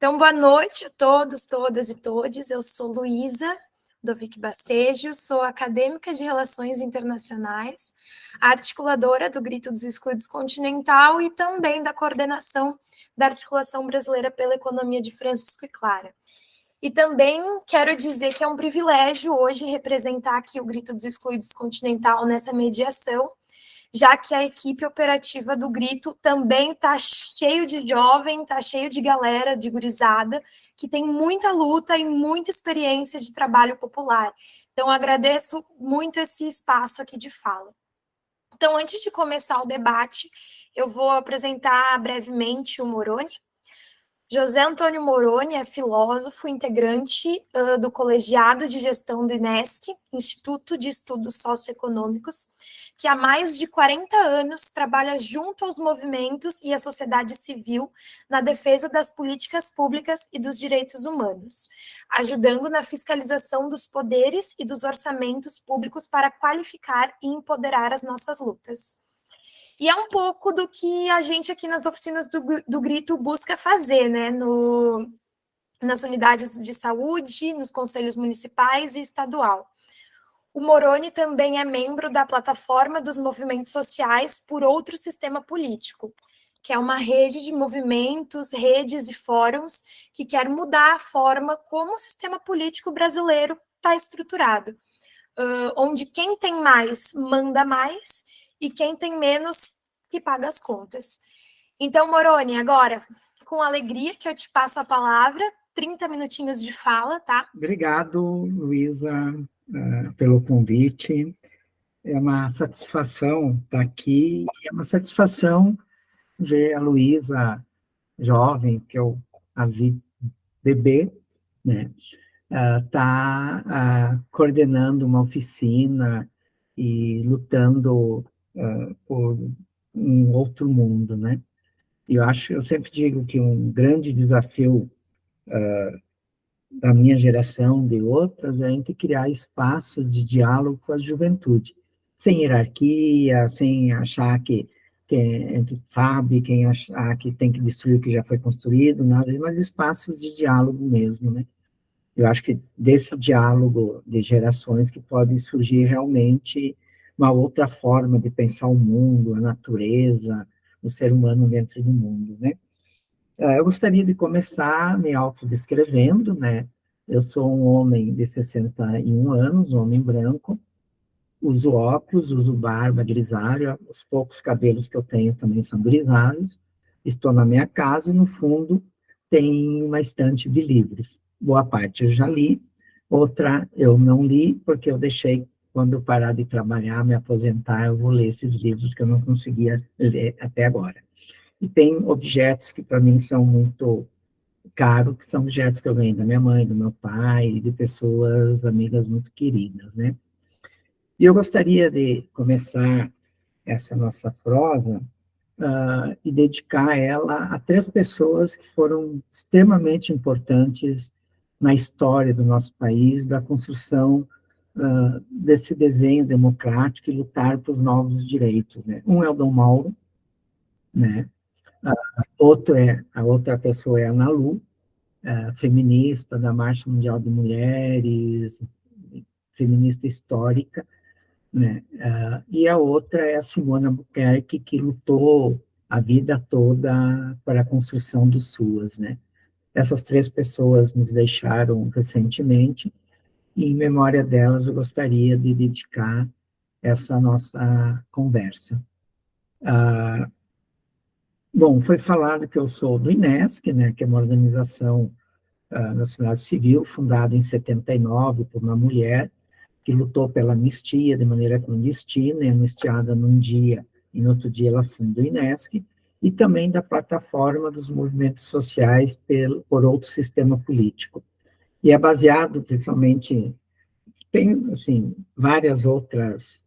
Então, boa noite a todos, todas e todes. Eu sou Luísa Dovic Bacejo, sou acadêmica de Relações Internacionais, articuladora do Grito dos Excluídos Continental e também da coordenação da Articulação Brasileira pela Economia de Francisco e Clara. E também quero dizer que é um privilégio hoje representar aqui o Grito dos Excluídos Continental nessa mediação, já que a equipe operativa do Grito também está cheio de jovem, está cheio de galera, de gurizada, que tem muita luta e muita experiência de trabalho popular. Então, agradeço muito esse espaço aqui de fala. Então, antes de começar o debate, eu vou apresentar brevemente o Moroni. José Antônio Moroni é filósofo, integrante do Colegiado de Gestão do INESC, Instituto de Estudos Socioeconômicos, que há mais de 40 anos trabalha junto aos movimentos e à sociedade civil na defesa das políticas públicas e dos direitos humanos, ajudando na fiscalização dos poderes e dos orçamentos públicos para qualificar e empoderar as nossas lutas. E é um pouco do que a gente aqui nas oficinas do Grito busca fazer, né? Nas unidades de saúde, nos conselhos municipais e estadual. O Moroni também é membro da plataforma dos movimentos sociais por outro sistema político, que é uma rede de movimentos, redes e fóruns que quer mudar a forma como o sistema político brasileiro está estruturado, onde quem tem mais manda mais e quem tem menos que paga as contas. Então, Moroni, agora, com alegria que eu te passo a palavra, 30 minutinhos de fala, tá? Obrigado, Luísa, pelo convite. É uma satisfação estar aqui, é uma satisfação ver a Luísa jovem, que eu a vi bebê, né? Tá coordenando uma oficina e lutando por um outro mundo, né? E eu sempre digo que um grande desafio da minha geração, de outras, é a gente criar espaços de diálogo com a juventude, sem hierarquia, sem achar que a gente sabe, quem achar que tem que destruir o que já foi construído, nada, mas espaços de diálogo mesmo, né? Eu acho que desse diálogo de gerações que pode surgir realmente uma outra forma de pensar o mundo, a natureza, o ser humano dentro do mundo, né? Eu gostaria de começar me autodescrevendo, né? Eu sou um homem de 61 anos, um homem branco, uso óculos, uso barba grisalha, os poucos cabelos que eu tenho também são grisalhos, estou na minha casa e, no fundo, tem uma estante de livros. Boa parte eu já li, outra eu não li, porque eu deixei, quando eu parar de trabalhar, me aposentar, eu vou ler esses livros que eu não conseguia ler até agora. E tem objetos que, para mim, são muito caros, que são objetos que eu ganhei da minha mãe, do meu pai, de pessoas, amigas muito queridas, né? E eu gostaria de começar essa nossa prosa e dedicar ela a 3 pessoas que foram extremamente importantes na história do nosso país, da construção desse desenho democrático e lutar por os novos direitos, né? Um é o Dom Mauro, né? A outra pessoa é a Ana Lu, feminista da Marcha Mundial de Mulheres, feminista histórica, né? E a outra é a Simone Albuquerque, que lutou a vida toda para a construção do SUAS, né? Essas 3 pessoas nos deixaram recentemente, e em memória delas eu gostaria de dedicar essa nossa conversa. Bom, foi falado que eu sou do INESC, né, que é uma organização da sociedade civil, fundada em 79 por uma mulher, que lutou pela anistia de maneira clandestina, e anistiada num dia, e no outro dia ela funda o INESC, e também da plataforma dos movimentos sociais por outro sistema político. E é baseado, principalmente, tem, assim, vários outros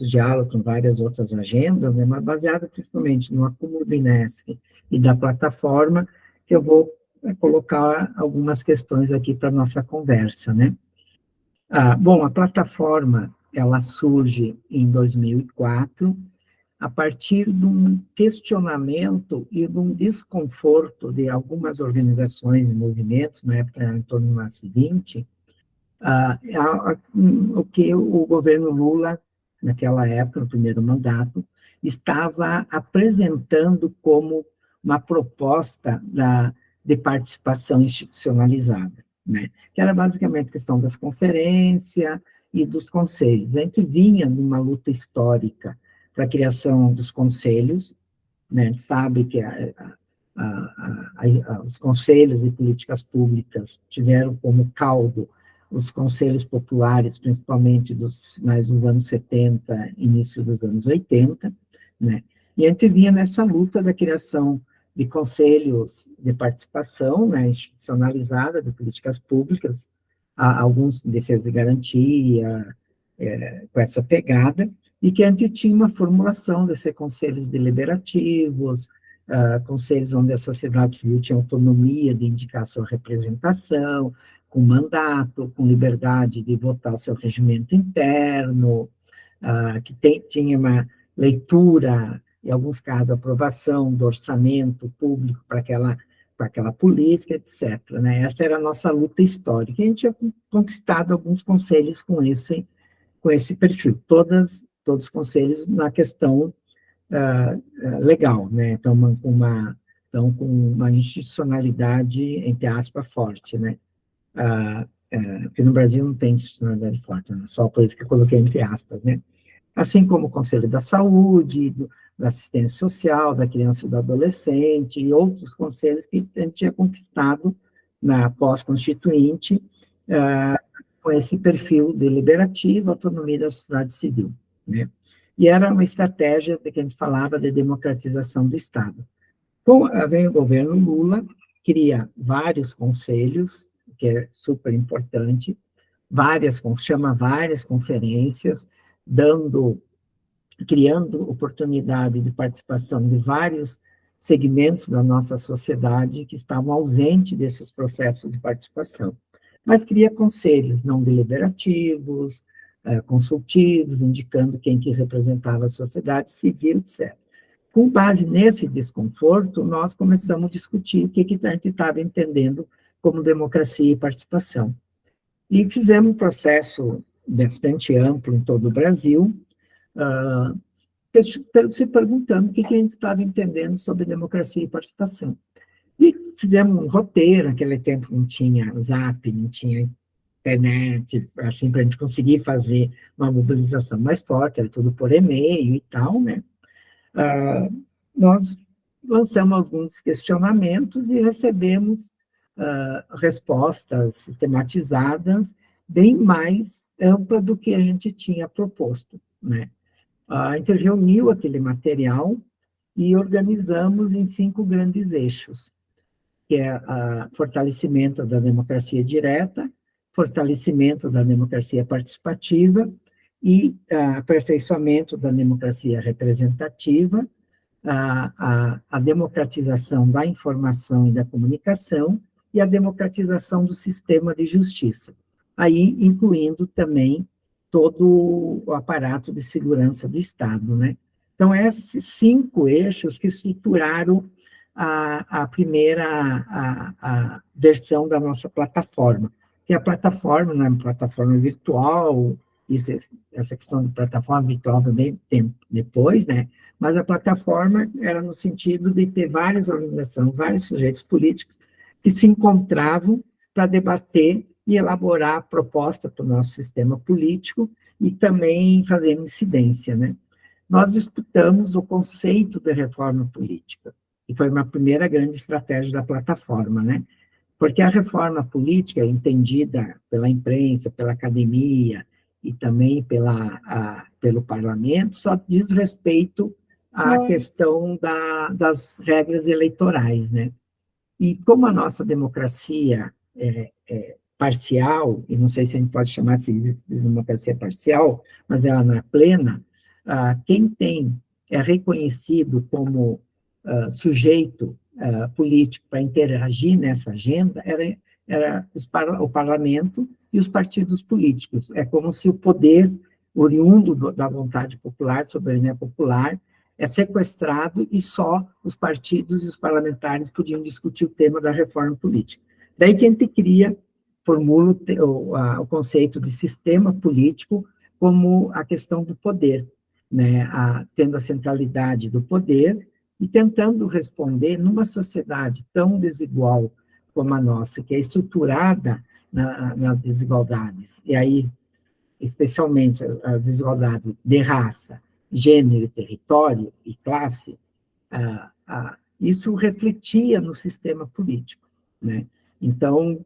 diálogos, várias outras agendas, né, mas baseado principalmente no acúmulo do INESC e da plataforma, que eu vou colocar algumas questões aqui para a nossa conversa, né? Bom, a plataforma, ela surge em 2004, a partir de um questionamento e de um desconforto de algumas organizações e movimentos, na época, em torno do MAS 20, o que o governo Lula, naquela época, no primeiro mandato, estava apresentando como uma proposta de participação institucionalizada, né? Que era basicamente a questão das conferências e dos conselhos. A gente vinha numa luta histórica para a criação dos conselhos, né? A gente sabe que os conselhos de políticas públicas tiveram como caldo os conselhos populares, principalmente dos finais dos anos 70, início dos anos 80, né? E a gente vinha nessa luta da criação de conselhos de participação, né, institucionalizada de políticas públicas, alguns de defesa e garantia, com essa pegada, e que a gente tinha uma formulação desses conselhos deliberativos, conselhos onde a sociedade civil tinha autonomia de indicar sua representação, com mandato, com liberdade de votar o seu regimento interno, que tinha uma leitura, em alguns casos, aprovação do orçamento público para aquela política, etc., né? Essa era a nossa luta histórica. A gente tinha conquistado alguns conselhos com esse perfil, todos os conselhos na questão legal, né? Então, com uma institucionalidade, entre aspas, forte, né? Porque no Brasil não tem institucionalidade forte, né? Só por isso que eu coloquei entre aspas, né? Assim como o Conselho da Saúde, da Assistência Social, da Criança e do Adolescente, e outros conselhos que a gente tinha conquistado na pós-constituinte, com esse perfil deliberativo, autonomia da sociedade civil, né? E era uma estratégia de que a gente falava de democratização do Estado. Vem o governo Lula, cria vários conselhos, que é super importante, chama várias conferências, criando oportunidade de participação de vários segmentos da nossa sociedade que estavam ausentes desses processos de participação. Mas cria conselhos não deliberativos, consultivos, indicando quem que representava a sociedade civil, etc. Com base nesse desconforto, nós começamos a discutir o que a gente estava entendendo como democracia e participação. E fizemos um processo bastante amplo em todo o Brasil, se perguntando o que a gente estava entendendo sobre democracia e participação. E fizemos um roteiro, naquele tempo não tinha Zap, não tinha internet, assim, para a gente conseguir fazer uma mobilização mais forte, era tudo por e-mail e tal, né? Nós lançamos alguns questionamentos e recebemos respostas sistematizadas, bem mais ampla do que a gente tinha proposto, né? A gente reuniu aquele material e organizamos em 5 grandes eixos, que é fortalecimento da democracia direta, fortalecimento da democracia participativa e aperfeiçoamento da democracia representativa, a democratização da informação e da comunicação e a democratização do sistema de justiça, aí incluindo também todo o aparato de segurança do Estado, né? Então, esses 5 eixos que estruturaram a primeira a versão da nossa plataforma, que a plataforma não é uma plataforma virtual, essa questão de plataforma virtual também tem depois, né? Mas a plataforma era no sentido de ter várias organizações, vários sujeitos políticos que se encontravam para debater e elaborar a proposta para o nosso sistema político e também fazer incidência, né? Nós disputamos o conceito de reforma política, e foi uma primeira grande estratégia da plataforma, né? Porque a reforma política, entendida pela imprensa, pela academia e também pelo parlamento, só diz respeito à questão das regras eleitorais, né? E como a nossa democracia é parcial, e não sei se a gente pode chamar se existe democracia parcial, mas ela não é plena, quem é reconhecido como sujeito político para interagir nessa agenda era o parlamento e os partidos políticos. É como se o poder oriundo da vontade popular, soberania popular, é sequestrado e só os partidos e os parlamentares podiam discutir o tema da reforma política. Daí que a gente formula o conceito de sistema político como a questão do poder, né? Tendo a centralidade do poder e tentando responder numa sociedade tão desigual como a nossa, que é estruturada nas desigualdades, e aí, especialmente, as desigualdades de raça, gênero, território e classe, isso refletia no sistema político, né? Então,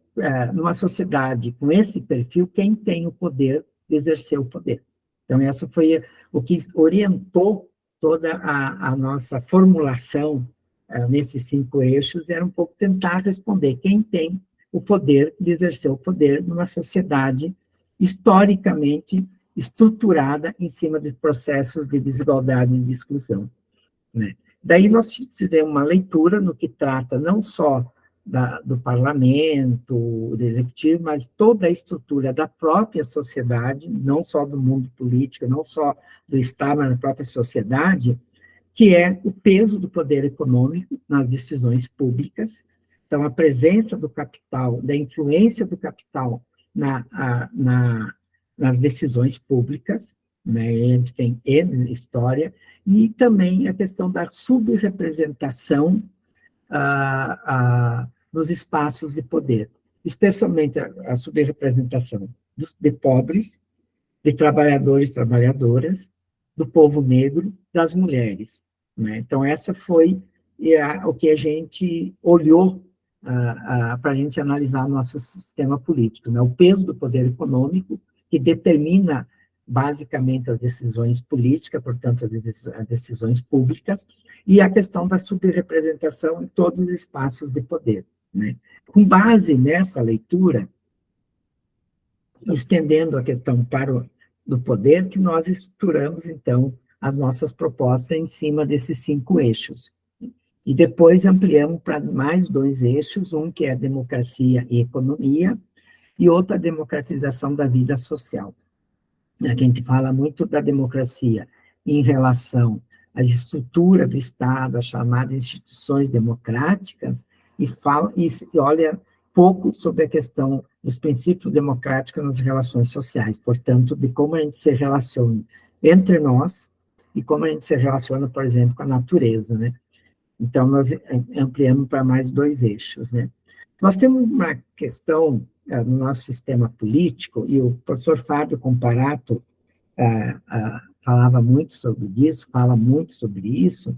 numa sociedade com esse perfil, quem tem o poder exercer o poder. Então, essa foi o que orientou toda a nossa formulação nesses 5 eixos, era um pouco tentar responder quem tem o poder de exercer o poder numa sociedade historicamente estruturada em cima de processos de desigualdade e de exclusão, né? Daí nós fizemos uma leitura no que trata não só do parlamento, do executivo, mas toda a estrutura da própria sociedade, não só do mundo político, não só do Estado, mas da própria sociedade, que é o peso do poder econômico nas decisões públicas. Então, a presença do capital, da influência do capital nas decisões públicas, né? A gente tem história, e também a questão da subrepresentação nos espaços de poder, especialmente a subrepresentação de pobres, de trabalhadores e trabalhadoras, do povo negro, das mulheres, né? Então, essa foi o que a gente olhou para a gente analisar nosso sistema político, né? O peso do poder econômico, que determina basicamente as decisões políticas, portanto, as decisões públicas, e a questão da subrepresentação em todos os espaços de poder, né? Com base nessa leitura, estendendo a questão do poder, que nós estruturamos, então, as nossas propostas em cima desses 5 eixos. E depois ampliamos para mais 2 eixos, um que é democracia e economia, e outro a democratização da vida social. A gente fala muito da democracia em relação à estrutura do Estado, as chamadas instituições democráticas, e olha pouco sobre a questão dos princípios democráticos nas relações sociais, portanto, de como a gente se relaciona entre nós e como a gente se relaciona, por exemplo, com a natureza, né? Então, nós ampliamos para mais 2 eixos, né? Nós temos uma questão no nosso sistema político, e o professor Fábio Comparato falava muito sobre isso, fala muito sobre isso,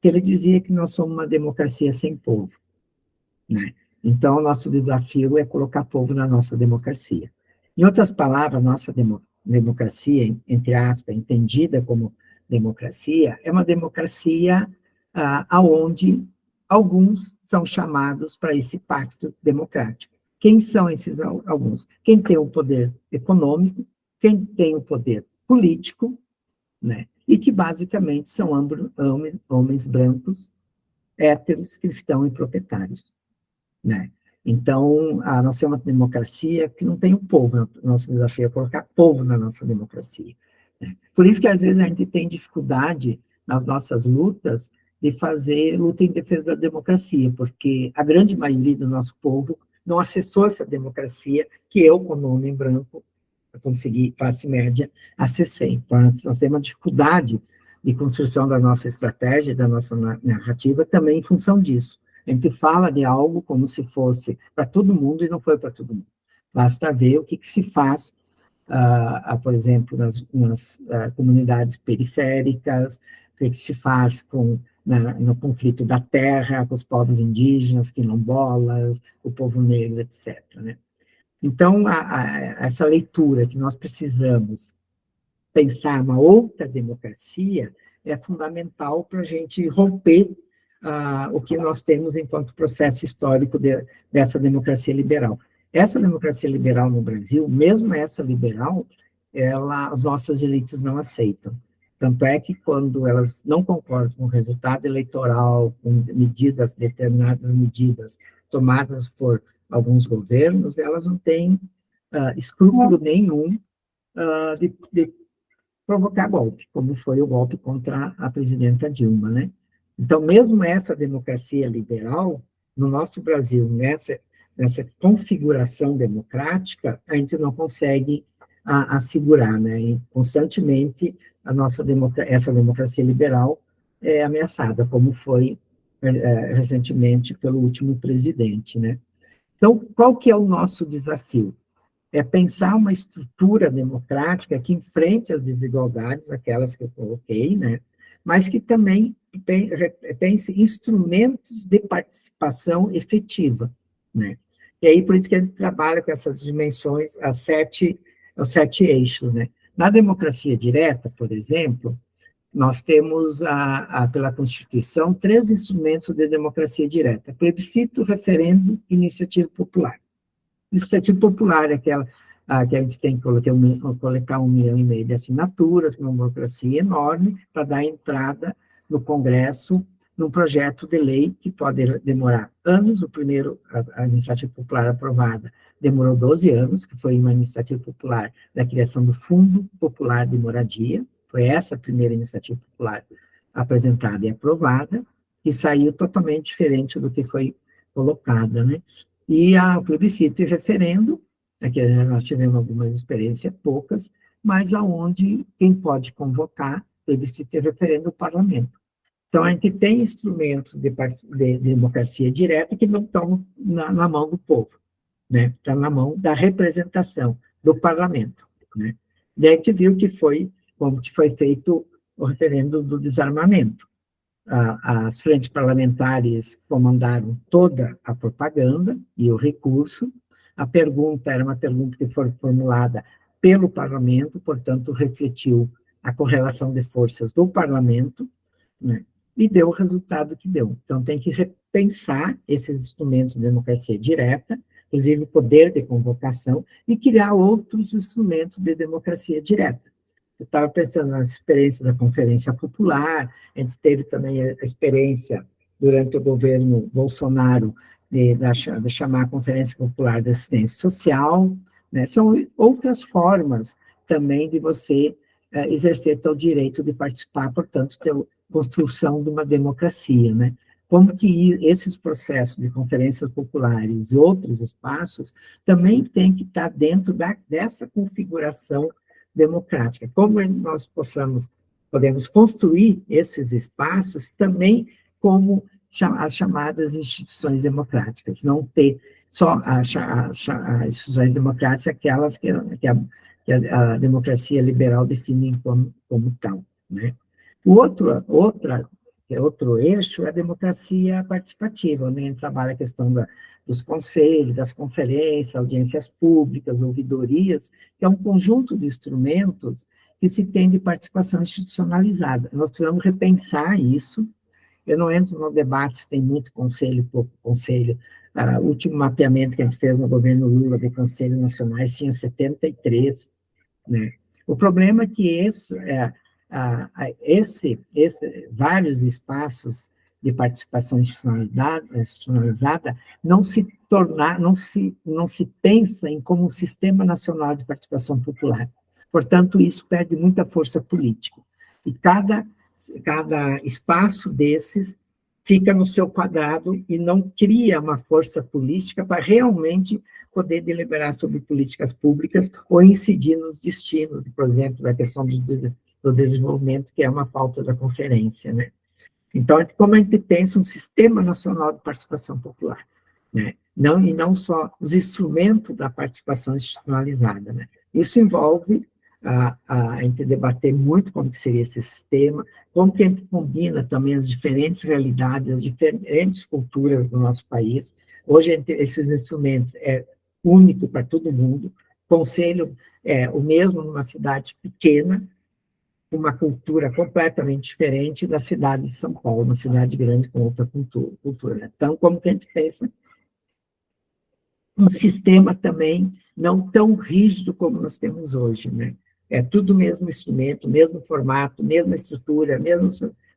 que ele dizia que nós somos uma democracia sem povo, né? Então, o nosso desafio é colocar povo na nossa democracia. Em outras palavras, nossa democracia, entre aspas, entendida como democracia, é uma democracia onde alguns são chamados para esse pacto democrático. Quem são esses alguns? Quem tem o poder econômico, quem tem o poder político, né? E que basicamente são homens brancos, héteros, cristãos e proprietários, né? Então, nós temos uma democracia que não tem o povo. Nosso desafio é colocar povo na nossa democracia, né? Por isso que, às vezes, a gente tem dificuldade nas nossas lutas de fazer luta em defesa da democracia, porque a grande maioria do nosso povo não acessou essa democracia que eu, como homem branco, consegui, classe média, acessei. Então, nós temos uma dificuldade de construção da nossa estratégia, da nossa narrativa, também em função disso. A gente fala de algo como se fosse para todo mundo e não foi para todo mundo. Basta ver o que se faz, por exemplo, nas comunidades periféricas, o que se faz no conflito da terra, com os povos indígenas, quilombolas, o povo negro, etc., né? Então, essa leitura que nós precisamos pensar uma outra democracia é fundamental para a gente romper o que nós temos enquanto processo histórico dessa democracia liberal. Essa democracia liberal no Brasil, mesmo essa liberal, as nossas elites não aceitam. Tanto é que quando elas não concordam com o resultado eleitoral, com determinadas medidas tomadas por alguns governos, elas não têm escrúpulo nenhum de provocar golpe, como foi o golpe contra a presidenta Dilma, né? Então, mesmo essa democracia liberal, no nosso Brasil, nessa configuração democrática, a gente não consegue assegurar, né? E constantemente essa democracia liberal é ameaçada, como foi recentemente pelo último presidente, né? Então, qual que é o nosso desafio? É pensar uma estrutura democrática que enfrente as desigualdades, aquelas que eu coloquei, né? Mas que também pense instrumentos de participação efetiva, né? E aí, por isso que a gente trabalha com essas dimensões, os sete eixos, né? Na democracia direta, por exemplo, nós temos, pela Constituição, 3 instrumentos de democracia direta: plebiscito, referendo e iniciativa popular. Iniciativa popular é aquela que a gente tem que coletar 1,5 milhão de assinaturas, uma burocracia enorme, para dar entrada no Congresso num projeto de lei que pode demorar anos. O primeiro, a iniciativa popular aprovada, demorou 12 anos, que foi uma iniciativa popular da criação do Fundo Popular de Moradia. Foi essa a primeira iniciativa popular apresentada e aprovada, e saiu totalmente diferente do que foi colocada, né? E o plebiscito e referendo, aqui nós tivemos algumas experiências, poucas, mas aonde quem pode convocar plebiscito e referendo é o parlamento. Então, a gente tem instrumentos de democracia direta que não estão na mão do povo, né? Está na mão da representação do parlamento, né? Daí a gente viu como que foi feito o referendo do desarmamento. As frentes parlamentares comandaram toda a propaganda e o recurso. A pergunta era uma pergunta que foi formulada pelo parlamento, portanto, refletiu a correlação de forças do parlamento, né? E deu o resultado que deu. Então, tem que repensar esses instrumentos de democracia direta, inclusive o poder de convocação, e criar outros instrumentos de democracia direta. Eu estava pensando na experiência da Conferência Popular, a gente teve também a experiência, durante o governo Bolsonaro, de chamar a Conferência Popular de Assistência Social, né? São outras formas também de você exercer seu direito de participar, portanto, ter construção de uma democracia, né? Como que esses processos de conferências populares e outros espaços também têm que estar dentro dessa configuração democrática. Como nós podemos construir esses espaços também como as chamadas instituições democráticas, não ter só as instituições democráticas, aquelas que a democracia liberal define como tal, né? Outro eixo é a democracia participativa, onde a gente trabalha a questão dos conselhos, das conferências, audiências públicas, ouvidorias, que é um conjunto de instrumentos que se tem de participação institucionalizada. Nós precisamos repensar isso. Eu não entro no debate se tem muito conselho, pouco conselho. O último mapeamento que a gente fez no governo Lula de conselhos nacionais tinha 73, né? O problema é que vários espaços de participação institucionalizada não se pensa em como um sistema nacional de participação popular. Portanto, isso perde muita força política. E cada espaço desses fica no seu quadrado e não cria uma força política para realmente poder deliberar sobre políticas públicas ou incidir nos destinos, por exemplo, da questão do desenvolvimento, que é uma pauta da conferência, né? Então, como a gente pensa um sistema nacional de participação popular, né? E não só os instrumentos da participação institucionalizada, né? Isso envolve a gente debater muito como que seria esse sistema, como que a gente combina também as diferentes realidades, as diferentes culturas do nosso país. Hoje, esses instrumentos é único para todo mundo. Conselho é o mesmo numa cidade pequena, uma cultura completamente diferente da cidade de São Paulo, uma cidade grande com outra cultura, né? Então, como que a gente pensa um sistema também não tão rígido como nós temos hoje, né? É tudo o mesmo instrumento, mesmo formato, mesma estrutura,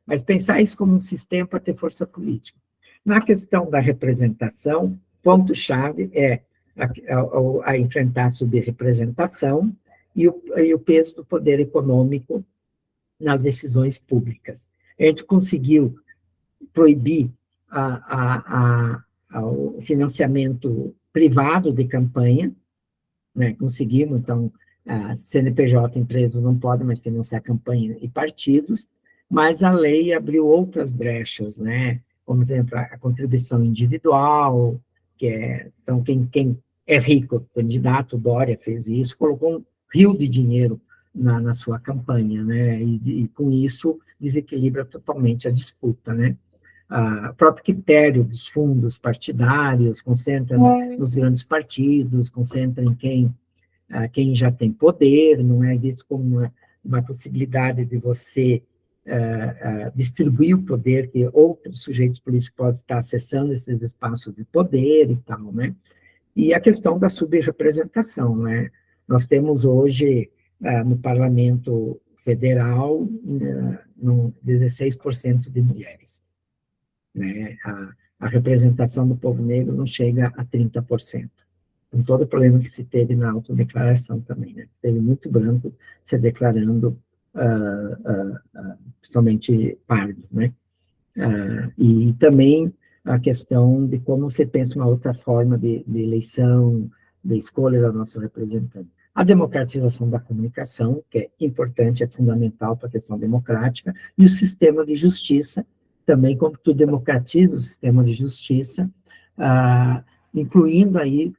mas pensar isso como um sistema para ter força política. Na questão da representação, ponto-chave é a enfrentar a subrepresentação e o peso do poder econômico nas decisões públicas. A gente conseguiu proibir o financiamento privado de campanha, né? Conseguimos, então, a CNPJ, empresas não podem mais financiar campanha e partidos, mas a lei abriu outras brechas, né? Como, por exemplo, a contribuição individual, então, quem é rico, o candidato Dória fez isso, colocou um rio de dinheiro na sua campanha, né? E com isso desequilibra totalmente a disputa, né? O próprio critério dos fundos partidários concentra nos grandes partidos, concentra em quem já tem poder, não é visto como uma possibilidade de você distribuir o poder, que outros sujeitos políticos podem estar acessando esses espaços de poder e tal, né? E a questão da subrepresentação, né? Nós temos hoje, no Parlamento Federal, 16% de mulheres, né? A representação do povo negro não chega a 30%, com todo o problema que se teve na autodeclaração também, né? Teve muito branco se declarando principalmente pardo, né? E também a questão de como você pensa uma outra forma de eleição, de escolha da nossa representante. A democratização da comunicação, que é importante, é fundamental para a questão democrática, e o sistema de justiça, também como tu democratiza o sistema de justiça, incluindo aí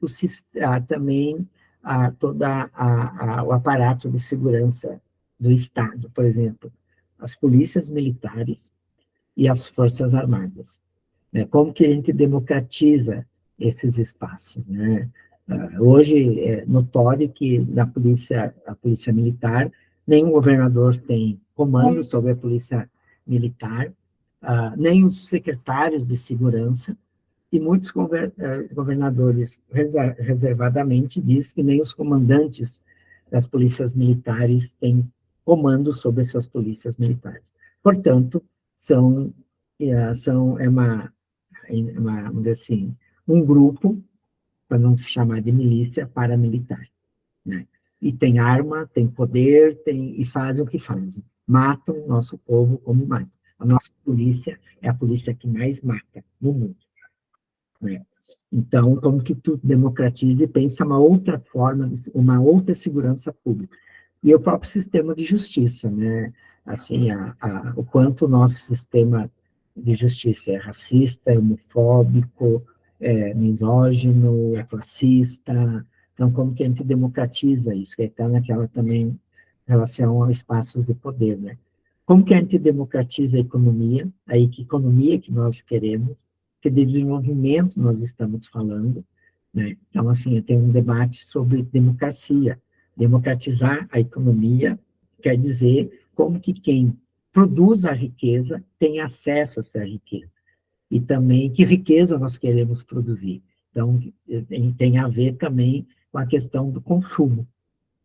também todo o aparato de segurança do Estado, por exemplo, as polícias militares e as Forças Armadas, né? Como que a gente democratiza esses espaços, né? Hoje é notório que a polícia militar, nenhum governador tem comando sobre a polícia militar, nem os secretários de segurança, e muitos governadores reservadamente diz que nem os comandantes das polícias militares têm comando sobre essas polícias militares. Portanto, vamos dizer assim, um grupo, para não se chamar de milícia, paramilitar, né? E tem arma, tem poder, e fazem o que fazem. Matam o nosso povo como matam. A nossa polícia é a polícia que mais mata no mundo, né? Então, como que tu democratiza e pensa uma outra forma, uma outra segurança pública? E o próprio sistema de justiça, né? Assim, o quanto o nosso sistema de justiça é racista, é homofóbico, é misógino, é classista. Então, como que a gente democratiza isso? Que está naquela também em relação aos espaços de poder, né? Como que a gente democratiza a economia? Aí, que economia que nós queremos? Que desenvolvimento nós estamos falando, né? Então, assim, tem um debate sobre democracia. Democratizar a economia quer dizer como que quem produz a riqueza tem acesso a essa riqueza. E também que riqueza nós queremos produzir. Então, tem a ver também com a questão do consumo,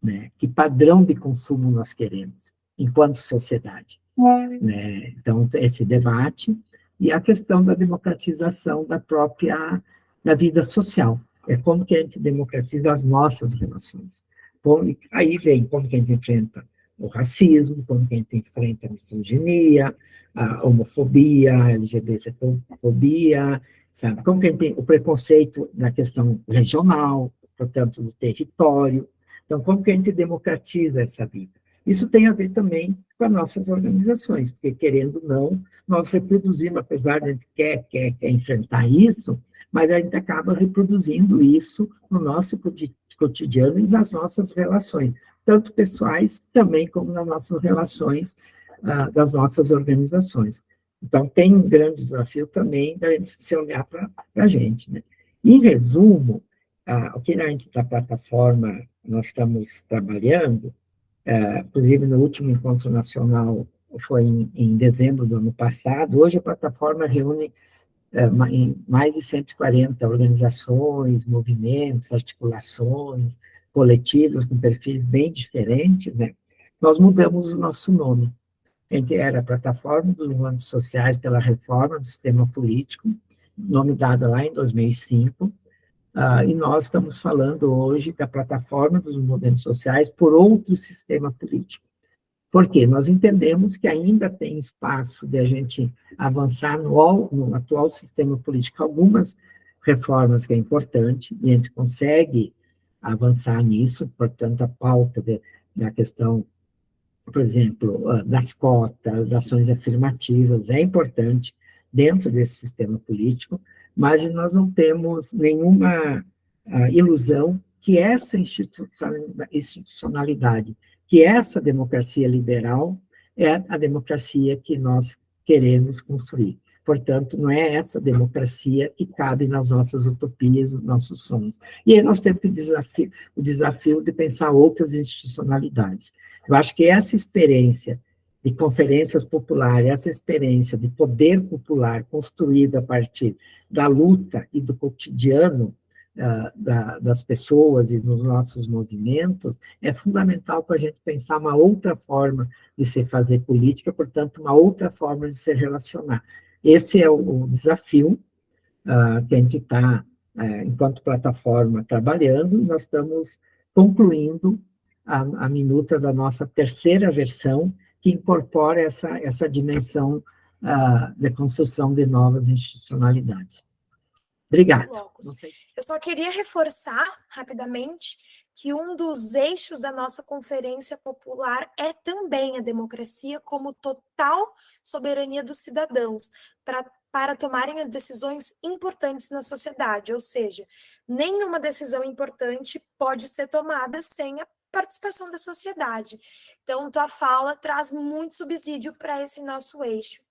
né? Que padrão de consumo nós queremos, enquanto sociedade, né? Então, esse debate e a questão da democratização da vida social. É como que a gente democratiza as nossas relações. Aí vem como que a gente enfrenta o racismo, como que a gente enfrenta a misoginia, a homofobia, a LGBTfobia, sabe? Como que a gente tem o preconceito na questão regional, portanto, do território. Então, como que a gente democratiza essa vida? Isso tem a ver também com as nossas organizações, porque, querendo ou não, nós reproduzimos, apesar de a gente quer enfrentar isso, mas a gente acaba reproduzindo isso no nosso cotidiano e nas nossas relações, tanto pessoais também como nas nossas relações das nossas organizações. Então, tem um grande desafio também da gente se olhar para a gente, né? Em resumo, o que a gente da plataforma nós estamos trabalhando, inclusive no último encontro nacional foi em dezembro do ano passado, hoje a plataforma reúne em mais de 140 organizações, movimentos, articulações, coletivos com perfis bem diferentes, né? Nós mudamos o nosso nome. A gente era a Plataforma dos Movimentos Sociais pela Reforma do Sistema Político, nome dado lá em 2005, e nós estamos falando hoje da plataforma dos movimentos sociais por outro sistema político. Por quê? Nós entendemos que ainda tem espaço de a gente avançar no atual sistema político, algumas reformas que é importante, e a gente consegue avançar nisso, portanto, a pauta da questão, por exemplo, das cotas, ações afirmativas, é importante dentro desse sistema político, mas nós não temos nenhuma ilusão que essa institucionalidade, que essa democracia liberal é a democracia que nós queremos construir. Portanto, não é essa democracia que cabe nas nossas utopias, nos nossos sonhos. E aí nós temos o desafio de pensar outras institucionalidades. Eu acho que essa experiência de conferências populares, essa experiência de poder popular construída a partir da luta e do cotidiano das pessoas e nos nossos movimentos, é fundamental para a gente pensar uma outra forma de se fazer política, portanto, uma outra forma de se relacionar. Esse é o desafio que a gente está, enquanto plataforma, trabalhando, e nós estamos concluindo a minuta da nossa terceira versão, que incorpora essa dimensão da construção de novas institucionalidades. Obrigado. Eu só queria reforçar rapidamente que um dos eixos da nossa conferência popular é também a democracia como total soberania dos cidadãos para tomarem as decisões importantes na sociedade, ou seja, nenhuma decisão importante pode ser tomada sem a participação da sociedade. Então, tua fala traz muito subsídio para esse nosso eixo.